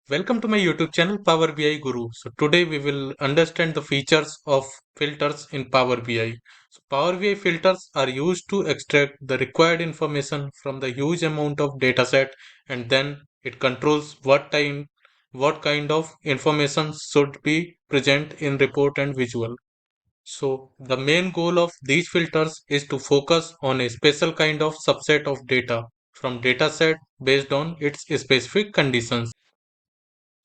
Welcome to my YouTube channel Power BI Guru. So today we will understand the features of filters in Power BI. So Power BI filters are used to extract the required information from the huge amount of dataset, and then it controls what kind of information should be present in report and visual. So the main goal of these filters is to focus on a special kind of subset of data from dataset based on its specific conditions.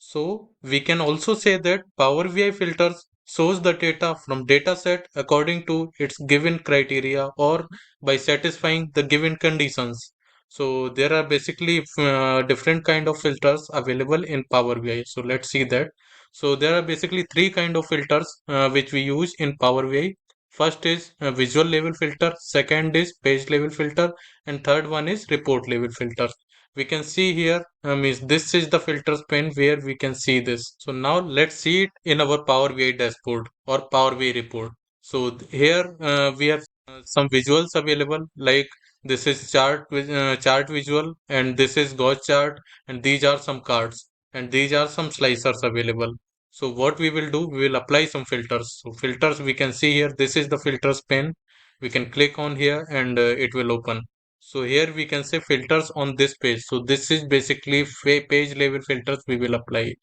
So we can also say that Power BI filters shows the data from dataset according to its given criteria or by satisfying the given conditions. So there are basically different kind of filters available in Power BI. So let's see that. So there are basically three kind of filters which we use in Power BI. First is visual level filter, second is page level filter, and third one is report level filter. We can see here means this is the filters pane where we can see this. So now let's see it in our Power BI dashboard or Power BI report. So here we have some visuals available, like this is chart visual, and this is gauge chart, and these are some cards, and these are some slicers available. So what we will do, we will apply some filters. So filters, we can see here, this is the filters pane. We can click on here and it will open. So here we can say filters on this page. So this is basically page level filters we will apply.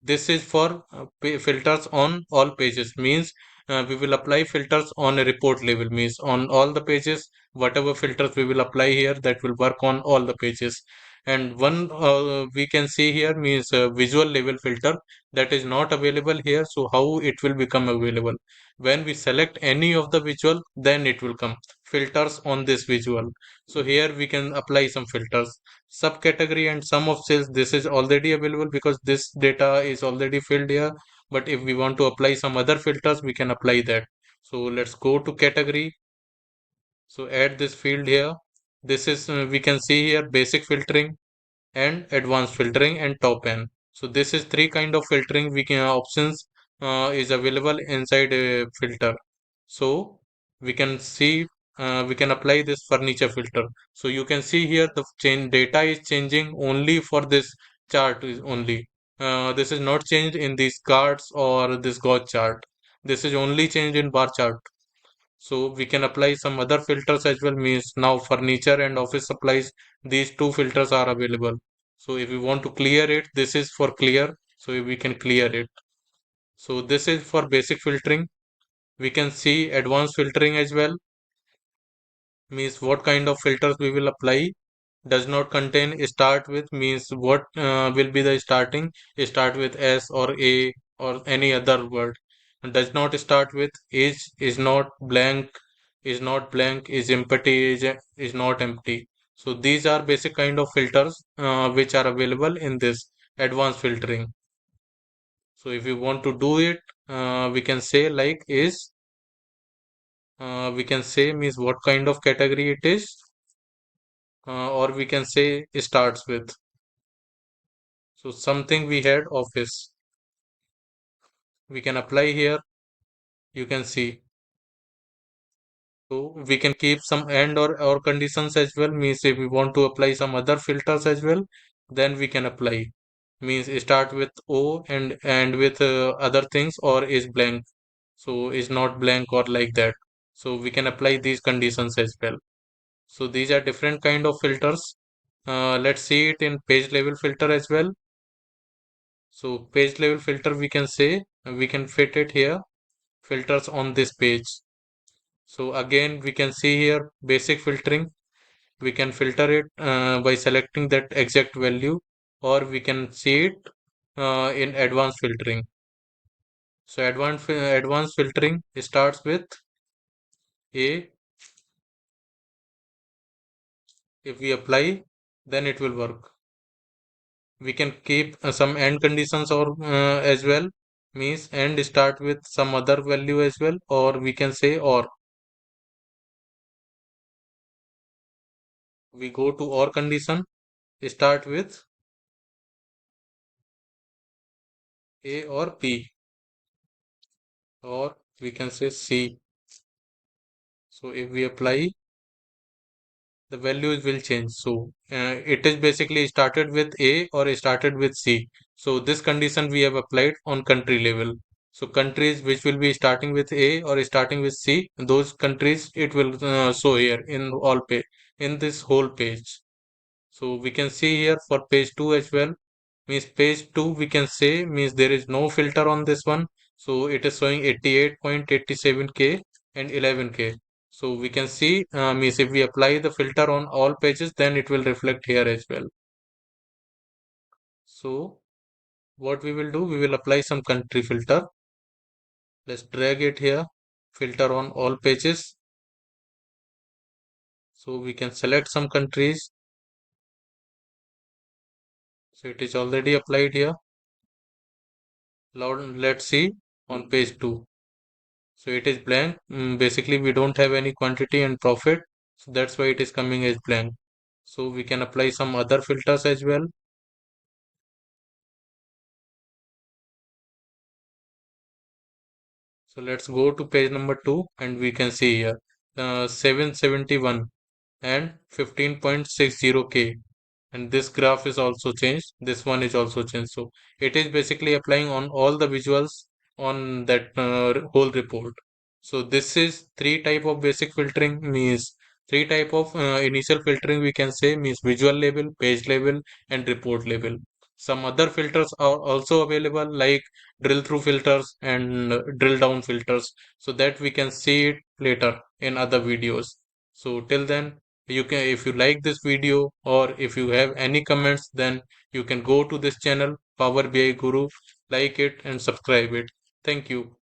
This is for filters on all pages, means we will apply filters on a report level, means on all the pages whatever filters we will apply here, that will work on all the pages. And one we can see here means visual level filter, that is not available here. So how it will become available? When we select any of the visual, then it will come filters on this visual. So here we can apply some filters. Subcategory and sum of cells, this is already available because this data is already filled here. But if we want to apply some other filters, we can apply that. So let's go to category. So add this field here. This is we can see here basic filtering and advanced filtering and top n. So this is three kind of filtering we can options is available inside a filter. So we can see we can apply this furniture filter. So you can see here the change data is changing only for this chart is only. This is not changed in these cards or this gauge chart. This is only changed in bar chart. So we can apply some other filters as well, means now furniture and office supplies, these two filters are available. So if we want to clear it, this is for clear, so we can clear it. So this is for basic filtering. We can see advanced filtering as well, means what kind of filters we will apply. Does not contain start with, means what will be the starting, start with s or a or any other word. Does not start with, is not blank, is empty, is not empty. So these are basic kind of filters which are available in this advanced filtering. So if you want to do it, we can say like is, we can say means what kind of category it is, or we can say starts with. So something we had office, we can apply here. You can see. So we can keep some and or conditions as well. Means if we want to apply some other filters as well, then we can apply. Means start with O and with other things, or is blank. So is not blank or like that. So we can apply these conditions as well. So these are different kind of filters. Let's see it in page level filter as well. So page level filter, we can say we can fit it here, filters on this page. So again we can see here basic filtering. We can filter it by selecting that exact value, or we can see it in advanced filtering. So advanced filtering starts with a. If we apply, then it will work. We can keep some end conditions or as well, means and start with some other value as well, or we can say or. We go to or condition, start with a or b, or we can say c. So if we apply, the values will change. So it is basically started with A or started with C. So this condition we have applied on country level. So countries which will be starting with A or starting with C, those countries it will show here in all page, in this whole page. So we can see here for page 2 as well. Means page 2 we can say means there is no filter on this one. So it is showing 88.87K and 11K. So we can see means if we apply the filter on all pages, then it will reflect here as well. So what we will do, we will apply some country filter. Let's drag it here, filter on all pages. So we can select some countries. So it is already applied here. Now let's see on page 2. So it is blank. Basically, we don't have any quantity and profit. So that's why it is coming as blank. So we can apply some other filters as well. So let's go to page number 2 and we can see here 771 and 15.60K. And this graph is also changed. This one is also changed. So it is basically applying on all the visuals on that whole report. So this is three type of basic filtering, means three type of initial filtering we can say, means visual level, page level, and report level. Some other filters are also available like drill through filters and drill down filters, so that we can see it later in other videos. So till then, you can, if you like this video or if you have any comments, then you can go to this channel Power BI Guru, like it and subscribe it. Thank you.